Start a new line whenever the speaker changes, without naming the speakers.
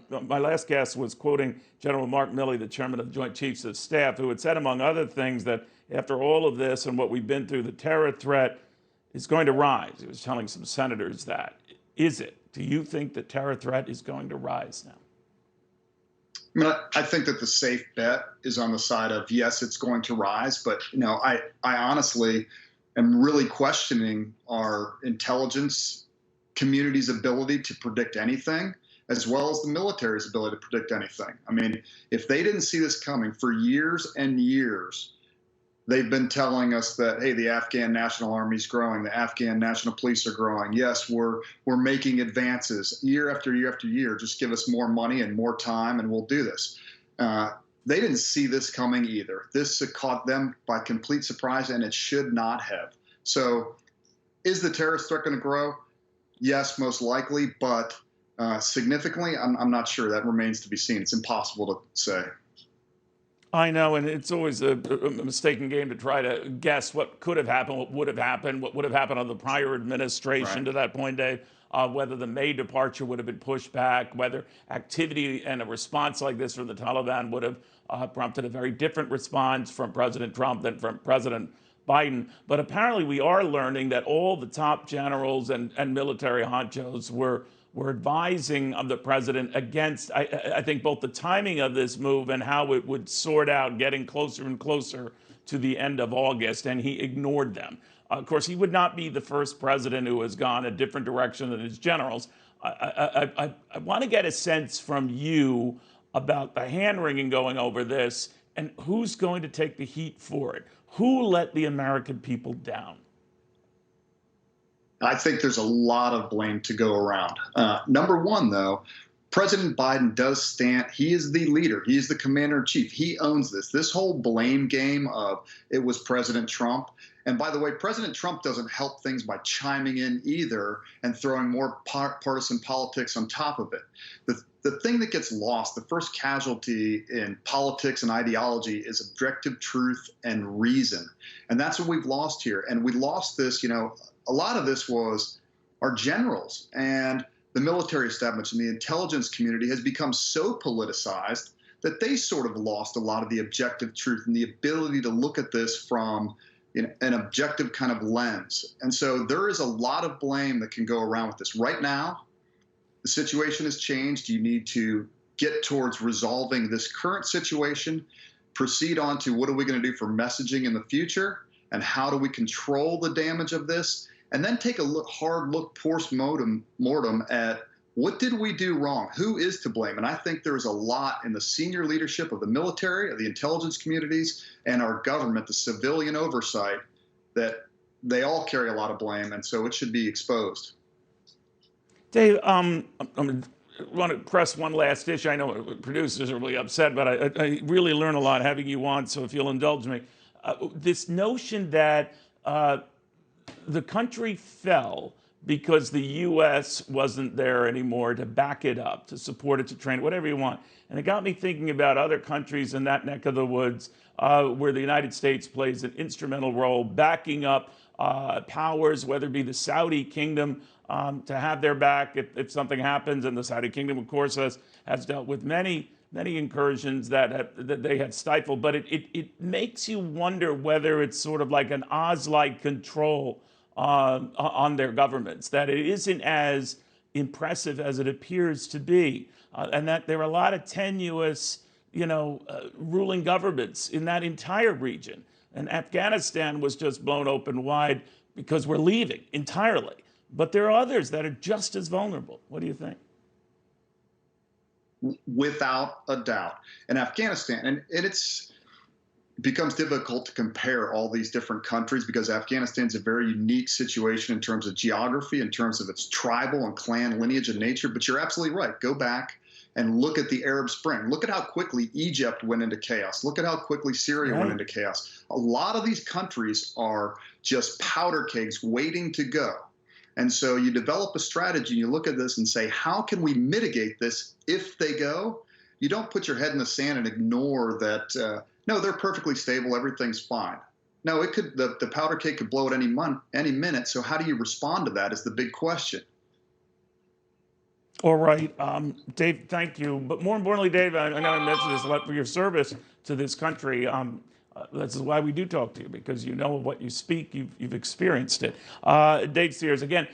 My last guest was quoting General Mark Milley, the chairman of the Joint Chiefs of Staff, who had said, among other things, that after all of this and what we've been through, the terror threat is going to rise. He was telling some senators that. Is it? Do you think the terror threat is going to rise now?
I mean, I think that the safe bet is on the side of, yes, it's going to rise. But, I honestly am really questioning our intelligence community's ability to predict anything, as well as the military's ability to predict anything. I mean, if they didn't see this coming for years and years, they've been telling us that, hey, the Afghan National Army is growing, the Afghan National Police are growing. Yes, we're making advances year after year after year. Just give us more money and more time, and we'll do this. They didn't see this coming either. This caught them by complete surprise, and it should not have. So, is the terrorist threat going to grow? Yes, most likely, but significantly, I'm not sure. That remains to be seen. It's impossible to say.
I know, and it's always a mistaken game to try to guess what could have happened, what would have happened on the prior administration
Right.
to that point, Dave, whether the May departure would have been pushed back, whether activity and a response like this from the Taliban would have prompted a very different response from President Trump than from President Biden. But apparently we are learning that all the top generals and military honchos were advising of the president against, I think, both the timing of this move and how it would sort out getting closer and closer to the end of August, and he ignored them. Of course, he would not be the first president who has gone a different direction than his generals. I want to get a sense from you about the hand-wringing going over this and who's going to take the heat for it. Who let the American people down?
I think there's a lot of blame to go around. Number one, though, President Biden does stand, he is the leader. He is the commander in chief. He owns this. This whole blame game of it was President Trump. And by the way, President Trump doesn't help things by chiming in either and throwing more partisan politics on top of it. The thing that gets lost, the first casualty in politics and ideology, is objective truth and reason. And that's what we've lost here. And we lost this, a lot of this was our generals and the military establishment, the intelligence community has become so politicized that they sort of lost a lot of the objective truth and the ability to look at this from an objective kind of lens. And so there is a lot of blame that can go around with this. Right now, the situation has changed. You need to get towards resolving this current situation, proceed on to what are we going to do for messaging in the future, and how do we control the damage of this, and then take a hard look post-mortem at what did we do wrong? Who is to blame? And I think there's a lot in the senior leadership of the military, of the intelligence communities, and our government, the civilian oversight, that they all carry a lot of blame, and so it should be exposed.
Dave, I want to press one last issue. I know producers are really upset, but I really learn a lot having you on, so if you'll indulge me. This notion that the country fell because the U.S. wasn't there anymore to back it up, to support it, to train it, whatever you want. And it got me thinking about other countries in that neck of the woods where the United States plays an instrumental role backing up powers, whether it be the Saudi kingdom, to have their back if something happens. And the Saudi kingdom, of course, has dealt with many incursions that they have stifled. But it makes you wonder whether it's sort of like an Oz-like control on their governments, that it isn't as impressive as it appears to be, and that there are a lot of tenuous, ruling governments in that entire region. And Afghanistan was just blown open wide because we're leaving entirely. But there are others that are just as vulnerable. What do you think?
Without a doubt. In Afghanistan, and it becomes difficult to compare all these different countries because Afghanistan's a very unique situation in terms of geography, in terms of its tribal and clan lineage and nature. But you're absolutely right. Go back and look at the Arab Spring. Look at how quickly Egypt went into chaos. Look at how quickly Syria went into chaos. A lot of these countries are just powder kegs waiting to go. And so you develop a strategy, and you look at this and say, how can we mitigate this if they go? You don't put your head in the sand and ignore that, no, they're perfectly stable, everything's fine. No, the powder keg could blow at any minute, so how do you respond to that is the big question.
All right, Dave, thank you. But more importantly, Dave, I know I mentioned this a lot for your service to this country. This is why we do talk to you, because you know what you speak, you've experienced it. Dave Sears, again,